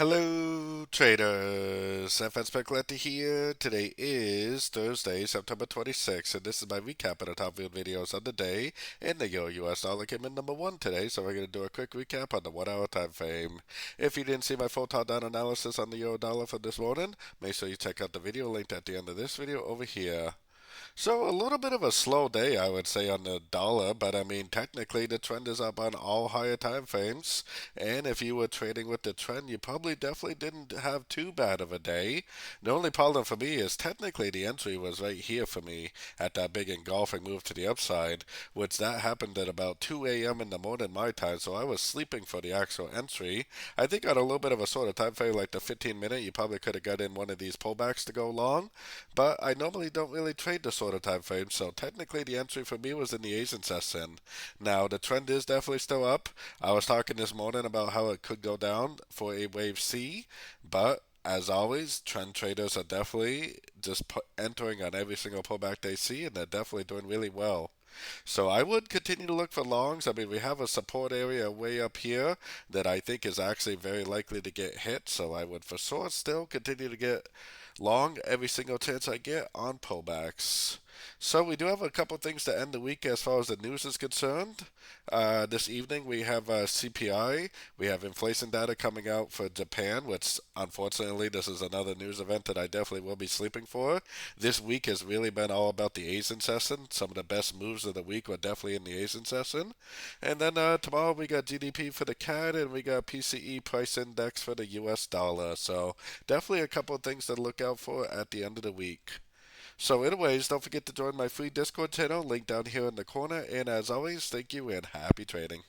Hello, traders. FX Pip Collector here. Today is Thursday, September 26th, and this is my recap of the top field videos of the day. And the Euro US dollar came in number one today, so we're going to do a quick recap on the 1 hour time frame. If you didn't see my full top down analysis on the Euro dollar for this morning, make sure you check out the video linked at the end of this video over here. So a little bit of a slow day, I would say, on the dollar, but I mean, technically the trend is up on all higher time frames, and if you were trading with the trend, you probably definitely didn't have too bad of a day. The only problem for me is technically the entry was right here for me at that big engulfing move to the upside, which that happened at about 2 a.m. in the morning my time, so I was sleeping for the actual entry. I think on a little bit of a sort of time frame like the 15-minute, you probably could have got in one of these pullbacks to go long, but I normally don't really trade the sort of time frame, so technically the entry for me was in the Asian session. Now the trend is definitely still up. I was talking this morning about how it could go down for a wave C, but as always, trend traders are definitely just entering on every single pullback they see, and they're definitely doing really well. So I would continue to look for longs. I mean, we have a support area way up here that I think is actually very likely to get hit. So I would for sure still continue to get long every single chance I get on pullbacks. So we do have a couple things to end the week as far as the news is concerned. This evening we have CPI. We have inflation data coming out for Japan, which unfortunately this is another news event that I definitely will be sleeping for. This week has really been all about the Asian session. Some of the best moves of the week were definitely in the Asian session. And then tomorrow we got GDP for the CAD and we got PCE price index for the US dollar. So definitely a couple of things to look out for at the end of the week. So anyways, don't forget to join my free Discord channel, link down here in the corner. And as always, thank you and happy trading.